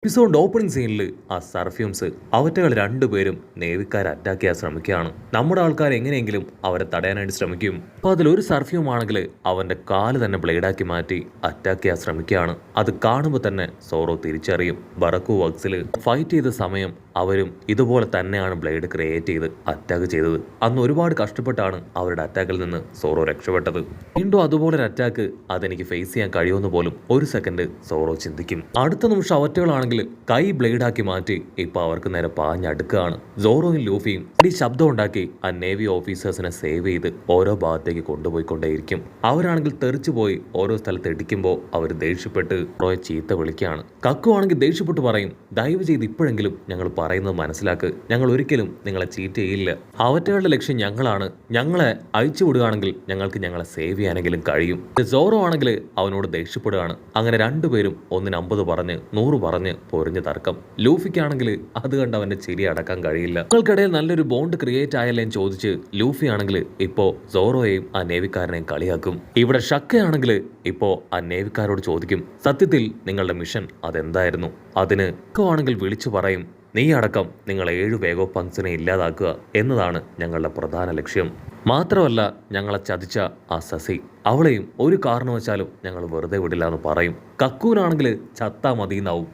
എപ്പിസോഡിന്റെ opening സീനിൽ ആ സർഫ്യൂംസ് അവറ്റകൾ രണ്ടുപേരും നേവിക്കാരെ അറ്റാക്ക് ചെയ്യാൻ ശ്രമിക്കുകയാണ്. നമ്മുടെ ആൾക്കാർ എങ്ങനെയെങ്കിലും അവരെ തടയാനായിട്ട് ശ്രമിക്കും. അപ്പോൾ അതിലൊരു സർഫ്യൂം ആണെങ്കിൽ അവന്റെ കാല് തന്നെ ബ്ലേഡാക്കി മാറ്റി അറ്റാക്ക് ചെയ്യാൻ ശ്രമിക്കുകയാണ്. അത് കാണുമ്പോൾ തന്നെ സോറോ തിരിച്ചറിയും. ബറക്കു വർക്സിൽ ഫൈറ്റ് ചെയ്ത സമയം അവരും ഇതുപോലെ തന്നെയാണ് ബ്ലേഡ് ക്രിയേറ്റ് ചെയ്ത് അറ്റാക്ക് ചെയ്തത്. അന്ന് ഒരുപാട് കഷ്ടപ്പെട്ടാണ് അവരുടെ അറ്റാക്കിൽ നിന്ന് സോറോ രക്ഷപ്പെട്ടത്. വീണ്ടും അതുപോലൊരു അറ്റാക്ക് അതെനിക്ക് ഫേസ് ചെയ്യാൻ കഴിയുമെന്ന് പോലും ഒരു സെക്കൻഡ് സോറോ ചിന്തിക്കും. അടുത്ത നിമിഷം അവറ്റകളാണെങ്കിൽ കൈ ബ്ലേഡാക്കി മാറ്റി ഇപ്പൊ അവർക്ക് നേരെ പാഞ്ഞടുക്കുകയാണ്. സോറോയും ലൂഫിയും ഈ ശബ്ദം ഉണ്ടാക്കി ആ നേവി ഓഫീസേഴ്സിനെ സേവ് ചെയ്ത് ഓരോ ഭാഗത്തേക്ക് കൊണ്ടുപോയിക്കൊണ്ടേയിരിക്കും. അവരാണെങ്കിൽ തെറിച്ചു പോയി ഓരോ സ്ഥലത്ത് ഇടിക്കുമ്പോൾ അവർ ദേഷ്യപ്പെട്ട് റോയെ ചീത്ത വിളിക്കുകയാണ്. കക്കു ആണെങ്കിൽ ദേഷ്യപ്പെട്ട് പറയും, ദയവ് ചെയ്ത് ഇപ്പോഴെങ്കിലും ഞങ്ങൾ പറയുന്നത് മനസ്സിലാക്ക്, ഞങ്ങൾ ഒരിക്കലും നിങ്ങളെ ചീറ്റ് ചെയ്യില്ല. അവറ്റകളുടെ ലക്ഷ്യം ഞങ്ങളാണ്, ഞങ്ങളെ അഴിച്ചു വിടുകയാണെങ്കിൽ ഞങ്ങൾക്ക് ഞങ്ങളെ സേവ് ചെയ്യാനെങ്കിലും കഴിയും. സോറോ ആണെങ്കിൽ അവനോട് ദേഷ്യപ്പെടുകയാണ്. അങ്ങനെ രണ്ടുപേരും 150 പറഞ്ഞ് 100 പറഞ്ഞ് പൊരിഞ്ഞ് തർക്കം. ലൂഫിക്കാണെങ്കിൽ അത് കണ്ട് അവന്റെ ചിരി അടക്കാൻ കഴിയില്ല. നിങ്ങൾക്കിടയിൽ നല്ലൊരു ബോണ്ട് ക്രിയേറ്റ് ആയല്ലേ എന്ന് ചോദിച്ച് ലൂഫി ആണെങ്കിൽ ഇപ്പോ സോറോയെയും ആ നേവിക്കാരനെയും കളിയാക്കും. ഇവിടെ ഷക്കയാണെങ്കിൽ ഇപ്പോ ആ നേവിക്കാരോട് ചോദിക്കും, സത്യത്തിൽ നിങ്ങളുടെ മിഷൻ അതെന്തായിരുന്നു? അതിന് ആണെങ്കിൽ വിളിച്ചു പറയും, നീ അടക്കം നിങ്ങൾ 7 വേഗോപങ്സിനെ ഇല്ലാതാക്കുക എന്നതാണ് ഞങ്ങളുടെ പ്രധാന ലക്ഷ്യം. മാത്രമല്ല ഞങ്ങളെ ചതിച്ച ആ സസി, അവളെയും ഒരു കാരണവശാലും ഞങ്ങൾ വെറുതെ വിടില്ല എന്ന് പറയും. കക്കൂനാണെങ്കിൽ ചത്താ മതിയെന്നാവും.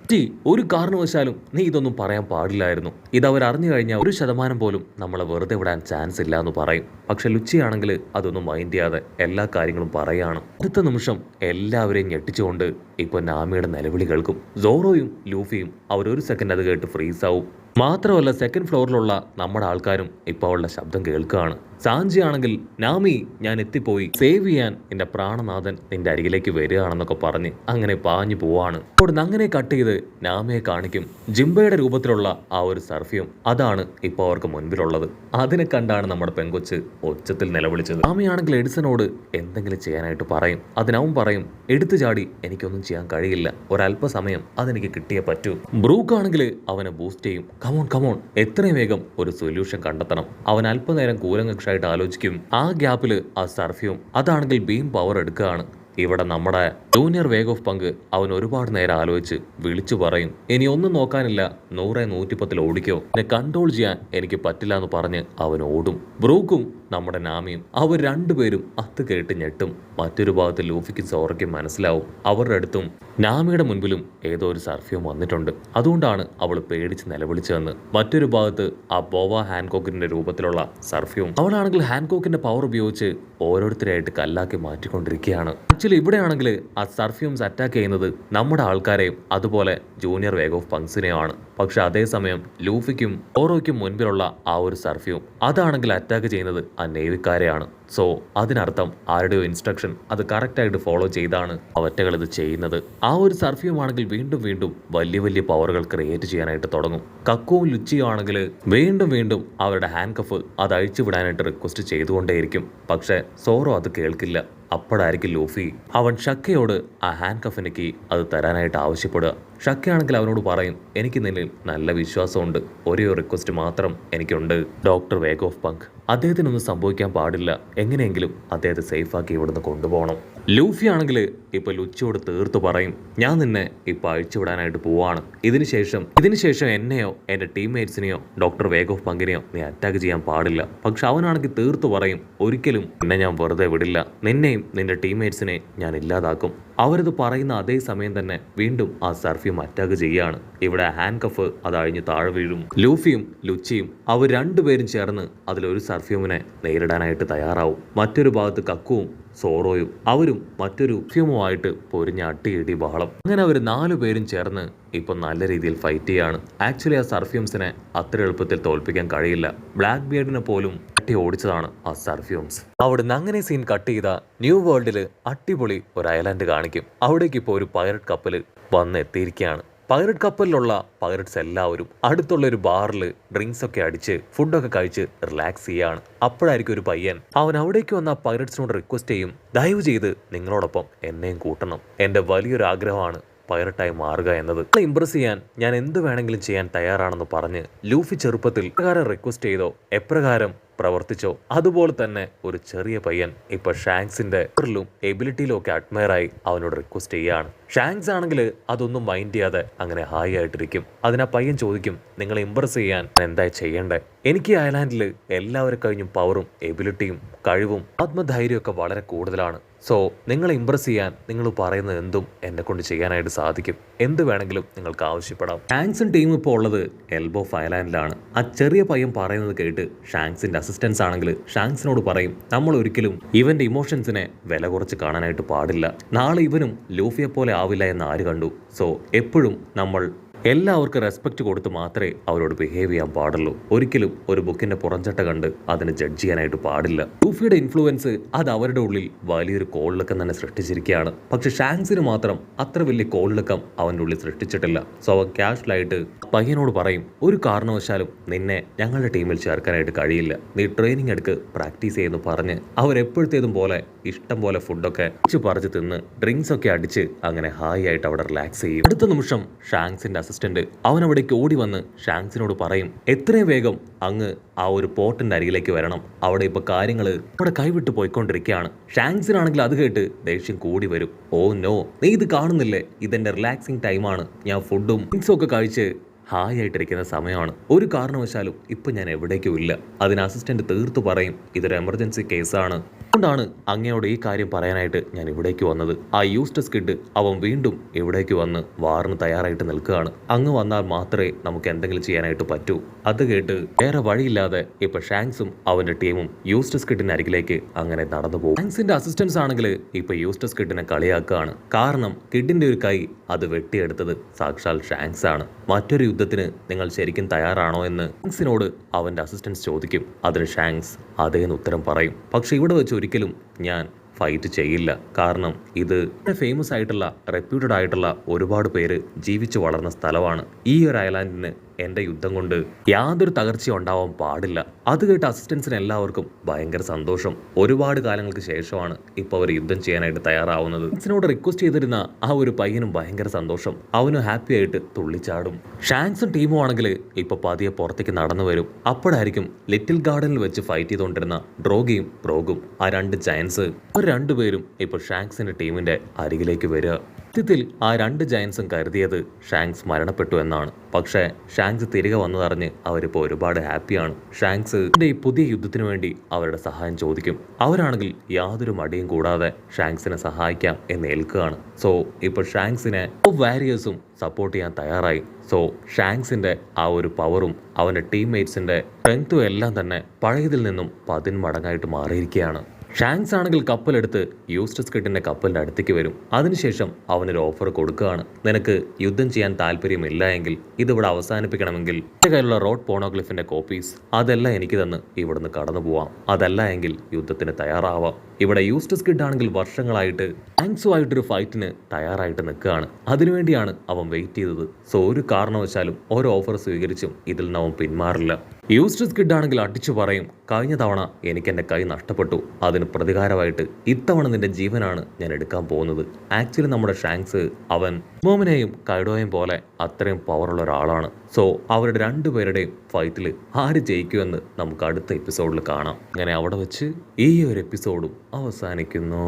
ഒരു കാരണവശാലും നീ ഇതൊന്നും പറയാൻ പാടില്ലായിരുന്നു, ഇത് അവർ അറിഞ്ഞു കഴിഞ്ഞാൽ 1% പോലും നമ്മളെ വെറുതെ വിടാൻ ചാൻസ് ഇല്ല എന്ന് പറയും. പക്ഷെ ലുച്ചിയാണെങ്കിൽ അതൊന്നും മൈൻഡ് ചെയ്യാതെ എല്ലാ കാര്യങ്ങളും പറയാണ്. അടുത്ത നിമിഷം എല്ലാവരെയും ഞെട്ടിച്ചുകൊണ്ട് ഇപ്പൊ നാമിയുടെ നിലവിളി കേൾക്കും. സോറോയും ലൂഫിയും അവരൊരു സെക്കൻഡ് അത് കേട്ട് ഫ്രീസ് ആവും. മാത്രമല്ല സെക്കൻഡ് ഫ്ലോറിലുള്ള നമ്മുടെ ആൾക്കാരും ഇപ്പോൾ അവളുടെ ശബ്ദം കേൾക്കുകയാണ്. സാഞ്ചി ആണെങ്കിൽ, നാമി ഞാൻ എത്തിപ്പോയി, സേവ് ചെയ്യാൻ എന്റെ പ്രാണനാഥൻ നിന്റെ അരികിലേക്ക് വരികയാണെന്നൊക്കെ പറഞ്ഞ് അങ്ങനെ പാഞ്ഞു പോവാണ്. അവിടുന്ന് അങ്ങനെ കട്ട് ചെയ്ത് നാമിയെ കാണിക്കും. ജിംബയുടെ രൂപത്തിലുള്ള ആ ഒരു സർഫ്യൂം, അതാണ് ഇപ്പോൾ അവർക്ക് മുൻപിലുള്ളത്. അതിനെ കണ്ടാണ് നമ്മുടെ പെങ്കൊച്ച് ഒച്ചത്തിൽ നിലവിളിച്ചത്. നാമിയാണെങ്കിൽ എഡിസനോട് എന്തെങ്കിലും ചെയ്യാനായിട്ട് പറയും. അതിനവൻ പറയും, എടുത്തു ചാടി എനിക്കൊന്നും ചെയ്യാൻ കഴിയില്ല, ഒരല്പസമയം അതെനിക്ക് കിട്ടിയേ പറ്റൂ. ബ്രൂക്കാണെങ്കിൽ അവനെ ബൂസ്റ്റ് ചെയ്യും. കമോൺ എത്രയും വേഗം ഒരു സൊല്യൂഷൻ കണ്ടെത്തണം. അവൻ അല്പനേരം കൂലങ്കക്ഷായിട്ട് ആലോചിക്കും. ആ ഗ്യാപ്പിൽ ആ സർഫ്യൂം അതാണെങ്കിൽ ബീം പവർ എടുക്കുകയാണ്. ഇവിടെ നമ്മുടെ ജൂനിയർ വേഗ് ഓഫ് പങ്ക് അവൻ ഒരുപാട് നേരം ആലോചിച്ച് വിളിച്ചു പറയും, ഇനി ഒന്നും നോക്കാനില്ല, 100-110 ഓടിക്കോ, എന്നെ കൺട്രോൾ ചെയ്യാൻ എനിക്ക് പറ്റില്ല എന്ന് പറഞ്ഞ് അവൻ ഓടും. ബ്രൂക്കും നമ്മുടെ നാമിയും അവർ രണ്ടുപേരും അത് കേട്ട് ഞെട്ടും. മറ്റൊരു ഭാഗത്ത് ലൂഫിക്കും സോറയ്ക്കും മനസ്സിലാവും അവരുടെ അടുത്തും നാമിയുടെ മുൻപിലും ഏതോ ഒരു സർഫ്യൂം വന്നിട്ടുണ്ട്, അതുകൊണ്ടാണ് അവൾ പേടിച്ച് നിലവിളിച്ചതെന്ന്. മറ്റൊരു ഭാഗത്ത് ആ ബോവ ഹാൻകോക്കിന്റെ രൂപത്തിലുള്ള സർഫ്യൂം, അവളാണെങ്കിൽ ഹാൻകോക്കിന്റെ പവർ ഉപയോഗിച്ച് ഓരോരുത്തരെയായിട്ട് കല്ലാക്കി മാറ്റിക്കൊണ്ടിരിക്കുകയാണ്. ആക്ച്വലി ഇവിടെയാണെങ്കിൽ ആ സർഫ്യൂംസ് അറ്റാക്ക് ചെയ്യുന്നത് നമ്മുടെ ആൾക്കാരെയും അതുപോലെ ജൂനിയർ വേഗ് ഓഫ് പങ്സിനെയാണ്. പക്ഷെ അതേസമയം ലൂഫിക്കും ഓറോയ്ക്കും മുൻപിലുള്ള ആ ഒരു സർഫ്യൂം അതാണെങ്കിൽ അറ്റാക്ക് ചെയ്യുന്നത് ആ നേവിക്കാരെയാണ്. സോ അതിനർത്ഥം ആരുടെയോ ഇൻസ്ട്രക്ഷൻ അത് കറക്റ്റായിട്ട് ഫോളോ ചെയ്താണ് അവറ്റകൾ ഇത് ചെയ്യുന്നത്. ആ ഒരു സർഫ്യൂം ആണെങ്കിൽ വീണ്ടും വലിയ വലിയ പവറുകൾ ക്രിയേറ്റ് ചെയ്യാനായിട്ട് തുടങ്ങും. കക്കുവും ലുച്ചിയും ആണെങ്കിൽ വീണ്ടും അവരുടെ ഹാൻഡ് കഫ് അത് അഴിച്ചു വിടാനായിട്ട് റിക്വസ്റ്റ് ചെയ്തുകൊണ്ടേയിരിക്കും. പക്ഷെ സോറോ അത് കേൾക്കില്ല. അപ്പോഴായിരിക്കും ലൂഫി അവൻ ഷക്കയോട് ആ ഹാൻഡ് കഫിന് കീ അത് തരാനായിട്ട് ആവശ്യപ്പെടുക. ഷക്കയാണെങ്കിൽ അവനോട് പറയും, എനിക്ക് നിന്നിൽ നല്ല വിശ്വാസമുണ്ട്, ഒരേ ഒരു റിക്വസ്റ്റ് മാത്രം എനിക്കുണ്ട്, ഡോക്ടർ വേഗ് ഓഫ് പങ്ക് അദ്ദേഹത്തിനൊന്നും സംഭവിക്കാൻ പാടില്ല, എങ്ങനെയെങ്കിലും അദ്ദേഹത്തെ സേഫാക്കി ഇവിടുന്ന് കൊണ്ടുപോകണം. ലൂഫി ആണെങ്കിൽ ഇപ്പൊ ലുച്ചിയോട് തീർത്ത് പറയും, ഞാൻ നിന്നെ ഇപ്പൊ അഴിച്ചുവിടാനായിട്ട് പോവാണ്, ഇതിനുശേഷം എന്നെയോ എന്റെ ടീംമേറ്റ്സിനെയോ ഡോക്ടർ വേഗ് ഓഫ് പങ്കിനെയോ നീ അറ്റാക്ക് ചെയ്യാൻ പാടില്ല. പക്ഷെ അവനാണെങ്കിൽ തീർത്ത് പറയും, ഒരിക്കലും നിന്നെ ഞാൻ വെറുതെ വിടില്ല, നിന്നെയും നിന്റെ ടീംമേറ്റ്സിനെ ഞാൻ ഇല്ലാതാക്കും. അവരത് പറയുന്ന അതേ സമയം തന്നെ വീണ്ടും ആ സർഫ്യൂം അറ്റാക്ക് ചെയ്യാണ്. ഇവിടെ ഹാൻഡ് കഫ് അത് അഴിഞ്ഞ് താഴെ വീഴും. ലൂഫിയും ലുച്ചിയും അവർ രണ്ടുപേരും ചേർന്ന് അതിലൊരു സർഫ്യൂമിനെ നേരിടാനായിട്ട് തയ്യാറാവും. മറ്റൊരു ഭാഗത്ത് കക്കുവും സോറോയും അവരും മറ്റൊരു ഫ്യൂമുമായിട്ട് പൊരിഞ്ഞ അട്ടിയിടി ബഹളം. അങ്ങനെ അവർ 4 പേരും ചേർന്ന് ഇപ്പൊ നല്ല രീതിയിൽ ഫൈറ്റ് ചെയ്യാണ്. ആക്ച്വലി ആ സർഫ്യൂംസിനെ അത്ര എളുപ്പത്തിൽ തോൽപ്പിക്കാൻ കഴിയില്ല. ബ്ലാക്ക് ബിയർഡിനെ പോലും തട്ടി ഓടിച്ചതാണ് ആ സർഫ്യൂംസ്. അവിടുന്ന് അങ്ങനെ സീൻ കട്ട് ചെയ്ത ന്യൂ വേൾഡിൽ അടിപൊളി ഒരു ഐലാൻഡ് കാണിക്കും. അവിടേക്ക് ഇപ്പോൾ ഒരു പൈററ്റ് കപ്പൽ വന്ന് എത്തിയിരിക്കുകയാണ്. പൈററ്റ് കപ്പലിലുള്ള പൈററ്റ്സ് എല്ലാവരും അടുത്തുള്ള ഒരു ബാറിൽ ഡ്രിങ്ക്സ് ഒക്കെ അടിച്ച് ഫുഡൊക്കെ കഴിച്ച് റിലാക്സ് ചെയ്യാണ്. അപ്പോഴായിരിക്കും ഒരു പയ്യൻ അവൻ അവിടേക്ക് വന്ന പൈററ്റ്സിനോട് റിക്വസ്റ്റ് ചെയ്യും, ദയവ് ചെയ്ത് നിങ്ങളോടൊപ്പം എന്നെയും കൂട്ടണം, എൻ്റെ വലിയൊരു ആഗ്രഹമാണ് പൈററ്റായി മാറുക എന്നത്. ഇംപ്രസ് ചെയ്യാൻ ഞാൻ എന്ത് വേണമെങ്കിലും ചെയ്യാൻ തയ്യാറാണെന്ന് പറഞ്ഞ് ലൂഫി ചെറുപ്പത്തിൽ എപ്രകാരം റിക്വസ്റ്റ് ചെയ്തോ, എപ്രകാരം പ്രവർത്തിച്ചോ, അതുപോലെ തന്നെ ഒരു ചെറിയ പയ്യൻ ഇപ്പൊ ഷാങ്ക്സിന്റെ എബിലിറ്റിയിലും ഒക്കെ അഡ്മയറായി അവനോട് റിക്വസ്റ്റ് ചെയ്യാണ്. ഷാങ്ക്സ് ആണെങ്കിൽ അതൊന്നും മൈൻഡ് ചെയ്യാതെ അങ്ങനെ ഹായ് ആയിട്ടിരിക്കും. അതിനാ പയ്യൻ ചോദിക്കും, നിങ്ങളെ ഇംപ്രസ് ചെയ്യാൻ എന്താ ചെയ്യണ്ടേ? എനിക്ക് ഈ ഐലാൻഡിൽ എല്ലാവരെ കഴിഞ്ഞും പവറും എബിലിറ്റിയും കഴിവും ആത്മധൈര്യമൊക്കെ വളരെ കൂടുതലാണ്. സോ നിങ്ങളെ ഇംപ്രസ് ചെയ്യാൻ നിങ്ങൾ പറയുന്നത് എന്തും എന്നെ കൊണ്ട് ചെയ്യാനായിട്ട് സാധിക്കും. എന്ത് വേണമെങ്കിലും നിങ്ങൾക്ക് ആവശ്യപ്പെടാം. ഷാങ്ക്സും ടീമും ഇപ്പോൾ ഉള്ളത് എൽബോ ഐലാൻഡിലാണ്. ആ ചെറിയ പയ്യൻ പറയുന്നത് കേട്ട് ഷാങ്ക്സിന്റെ അസിസ്റ്റൻസ് ആണെങ്കിൽ ഷാങ്ക്സിനോട് പറയും, നമ്മൾ ഒരിക്കലും ഇവന്റെ ഇമോഷൻസിനെ വില കുറച്ച് കാണാനായിട്ട് പാടില്ല. നാളെ ഇവനും ലൂഫിയെ പോലെ ആവില്ല എന്ന് ആര് കണ്ടു? സോ എപ്പോഴും നമ്മൾ എല്ലാവർക്കും റെസ്പെക്റ്റ് കൊടുത്ത് മാത്രമേ അവരോട് ബിഹേവ് ചെയ്യാൻ പാടുള്ളൂ. ഒരിക്കലും ഒരു ബുക്കിന്റെ പുറംചട്ട കണ്ട് അതിനെ ജഡ്ജ് ചെയ്യാനായിട്ട് പാടില്ല. ലൂഫിയുടെ ഇൻഫ്ലുവൻസ് അത് അവരുടെ ഉള്ളിൽ വലിയൊരു കോളിളക്കം തന്നെ സൃഷ്ടിച്ചിരിക്കുകയാണ്. പക്ഷെ ഷാങ്ക്സിന് മാത്രം അത്ര വലിയ കോളിളക്കം അവൻ്റെ ഉള്ളിൽ സൃഷ്ടിച്ചിട്ടില്ല. സോ അവൻ ക്യാഷ്വലായിട്ട് പയ്യനോട് പറയും, ഒരു കാരണവശാലും നിന്നെ ഞങ്ങളുടെ ടീമിൽ ചേർക്കാനായിട്ട് കഴിയില്ല. നീ ട്രെയിനിങ് എടുക്ക്, പ്രാക്ടീസ് ചെയ്യുന്നു പറഞ്ഞ് അവരെപ്പോഴത്തേതും പോലെ ഇഷ്ടം പോലെ ഫുഡൊക്കെ പറിച്ച് തിന്ന് ഡ്രിങ്ക്സ് ഒക്കെ അടിച്ച് അങ്ങനെ ഹായ് ആയിട്ട് അവിടെ റിലാക്സ് ചെയ്യും. അടുത്ത നിമിഷം ഷാങ്ക്സിന്റെ അസിസ്റ്റന്റ് അവൻ അവിടേക്ക് ഓടി വന്ന് ഷാങ്ക്സിനോട് പറയും, എത്രയും വേഗം അങ്ങ് ആ ഒരു പോർട്ടിന്റെ അരികിലേക്ക് വരണം. അവിടെ ഇപ്പൊ കാര്യങ്ങൾ അവിടെ കൈവിട്ട് പോയിക്കൊണ്ടിരിക്കുകയാണ്. ഷാങ്ക്സിനാണെങ്കിൽ അത് കേട്ട് ദേഷ്യം കൂടി വരും. ഓ നോ, നീ ഇത് കാണുന്നില്ലേ? ഇതെന്റെ റിലാക്സിങ് ടൈമാണ്. ഞാൻ ഫുഡും ഡ്രിങ്ക്സും ഒക്കെ കഴിച്ച് ഹായ് ആയിട്ടിരിക്കുന്ന സമയമാണ്. ഒരു കാരണവശാലും ഇപ്പൊ ഞാൻ എവിടേക്കും ഇല്ല. അതിന് അസിസ്റ്റന്റ് തീർത്തു പറയും, ഇതൊരു എമർജൻസി കേസാണ്. അതുകൊണ്ടാണ് അങ്ങയോട് ഈ കാര്യം പറയാനായിട്ട് ഞാൻ ഇവിടേക്ക് വന്നത്. ആ യൂസ്റ്റസ് കിഡ് അവൻ വീണ്ടും ഇവിടേക്ക് വന്ന് വാറിന് തയ്യാറായിട്ട് നിൽക്കുകയാണ്. അങ്ങ് വന്നാൽ മാത്രമേ നമുക്ക് എന്തെങ്കിലും ചെയ്യാനായിട്ട് പറ്റൂ. അത് കേട്ട് വേറെ വഴിയില്ലാതെ ഇപ്പൊ ഷാങ്ക്സും അവന്റെ ടീമും യൂസ്റ്റസ് കിഡിന്റെ അരികിലേക്ക് അങ്ങനെ നടന്നു പോകും. ഷാങ്ക്സിന്റെ അസിസ്റ്റൻസ് ആണെങ്കിൽ ഇപ്പൊ യൂസ്റ്റസ് കിഡിനെ കളിയാക്കുകയാണ്. കാരണം കിഡിന്റെ ഒരു കൈ അത് വെട്ടിയെടുത്തത് സാക്ഷാൽ ഷാങ്ക്സ് ആണ്. മറ്റൊരു യുദ്ധത്തിന് നിങ്ങൾ ശരിക്കും തയ്യാറാണോ എന്ന് ഷാങ്ക്സിനോട് അവന്റെ അസിസ്റ്റൻസ് ചോദിക്കും. അതിന് ഷാങ്ക്സ് അതേന്ന് ഉത്തരം പറയും. പക്ഷെ ഇവിടെ വെച്ച് ഒരിക്കലും ഞാൻ ഫൈറ്റ് ചെയ്യില്ല. കാരണം ഇത് ഫേമസ് ആയിട്ടുള്ള റെപ്യൂട്ടഡ് ആയിട്ടുള്ള ഒരുപാട് പേര് ജീവിച്ചു വളർന്ന സ്ഥലമാണ്. ഈ ഒരു ഐലാൻഡിന് എൻ്റെ യുദ്ധം കൊണ്ട് യാതൊരു തകർച്ചയും ഉണ്ടാവാൻ പാടില്ല. അത് കേട്ട് അസിസ്റ്റൻസിന് എല്ലാവർക്കും ഭയങ്കര സന്തോഷം. ഒരുപാട് കാലങ്ങൾക്ക് ശേഷമാണ് ഇപ്പോൾ അവർ യുദ്ധം ചെയ്യാനായിട്ട് തയ്യാറാവുന്നത്. ഷാങ്ക്സിനോട് റിക്വസ്റ്റ് ചെയ്തിരുന്ന ആ ഒരു പയ്യനും ഭയങ്കര സന്തോഷം. അവനും ഹാപ്പി ആയിട്ട് തുള്ളിച്ചാടും. ഷാങ്ക്സും ടീമും ആണെങ്കിൽ ഇപ്പൊ പതിയെ പുറത്തേക്ക് നടന്നു വരും. അപ്പോഴായിരിക്കും ലിറ്റിൽ ഗാർഡനിൽ വെച്ച് ഫൈറ്റ് ചെയ്തുകൊണ്ടിരുന്ന ഡ്രോഗിയും ബ്രോഗും ആ രണ്ട് ജയൻസ് അവർ രണ്ടുപേരും ഇപ്പൊ ഷാങ്ക്സിന്റെ ടീമിന്റെ അരികിലേക്ക് വരിക. സത്യത്തിൽ ആ രണ്ട് ജയൻസും കരുതിയത് ഷാങ്ക്സ് മരണപ്പെട്ടു എന്നാണ്. പക്ഷേ ഷാങ്ക്സ് തിരികെ വന്നതറിഞ്ഞ് അവരിപ്പോൾ ഒരുപാട് ഹാപ്പിയാണ്. ഷാങ്ക്സ് ഈ പുതിയ യുദ്ധത്തിന് വേണ്ടി അവരുടെ സഹായം ചോദിക്കും. അവരാണെങ്കിൽ യാതൊരു മടിയും കൂടാതെ ഷാങ്ക്സിനെ സഹായിക്കാം എന്ന് ഏൽക്കുകയാണ്. സോ ഇപ്പോൾ ഷാങ്ക്സിനെ വാരിയേഴ്സും സപ്പോർട്ട് ചെയ്യാൻ തയ്യാറായി. സോ ഷാങ്ക്സിന്റെ ആ ഒരു പവറും അവൻ്റെ ടീംമേറ്റ്സിന്റെ സ്ട്രെങ്ത്തും എല്ലാം തന്നെ പഴയതിൽ നിന്നും 10 മടങ്ങായിട്ട് മാറിയിരിക്കുകയാണ്. ഷാങ്ക്സ് ആണെങ്കിൽ കപ്പലെടുത്ത് യൂസ്റ്റസ് കിഡിന്റെ കപ്പലിന്റെ അടുത്തേക്ക് വരും. അതിനുശേഷം അവനൊരു ഓഫർ കൊടുക്കുകയാണ്. നിനക്ക് യുദ്ധം ചെയ്യാൻ താല്പര്യമില്ല എങ്കിൽ ഇതിവിടെ അവസാനിപ്പിക്കണമെങ്കിൽ എൻ്റെ കയ്യിലുള്ള റോഡ് പോണോഗ്ലിഫിന്റെ കോപ്പീസ് അതെല്ലാം എനിക്ക് തന്ന് ഇവിടുന്ന് കടന്നു പോവാം. അതല്ല എങ്കിൽ യുദ്ധത്തിന് തയ്യാറാവാം. ഇവിടെ യൂസ്റ്റസ് കിഡ് ആണെങ്കിൽ വർഷങ്ങളായിട്ട് ഷാങ്ക്സുമായിട്ടൊരു ഫൈറ്റിന് തയ്യാറായിട്ട് നിൽക്കുകയാണ്. അതിനുവേണ്ടിയാണ് അവൻ വെയിറ്റ് ചെയ്തത്. സോ ഒരു കാരണവശാലും ഓരോ ഓഫർ സ്വീകരിച്ചും ഇതിൽ നിന്ന് അവൻ പിന്മാറില്ല. യൂസ്റ്റസ് കിഡ് ആണെങ്കിൽ അടിച്ചു പറയും, കഴിഞ്ഞ തവണ എനിക്ക് എൻ്റെ കൈ നഷ്ടപ്പെട്ടു. അതിന് പ്രതികാരമായിട്ട് ഇത്തവണ നിന്റെ ജീവനാണ് ഞാൻ എടുക്കാൻ പോകുന്നത്. ആക്ച്വലി നമ്മുടെ ഷാങ്ക്സ് അവൻ മോമിനെയും കൈഡോയും പോലെ അത്രയും പവറുള്ള ഒരാളാണ്. സോ അവരുടെ രണ്ടുപേരുടെയും ഫൈറ്റിൽ ആര് ജയിക്കുമെന്ന് നമുക്ക് അടുത്ത എപ്പിസോഡിൽ കാണാം. അങ്ങനെ അവിടെ വെച്ച് ഈ ഒരു എപ്പിസോഡും അവസാനിക്കുന്നു.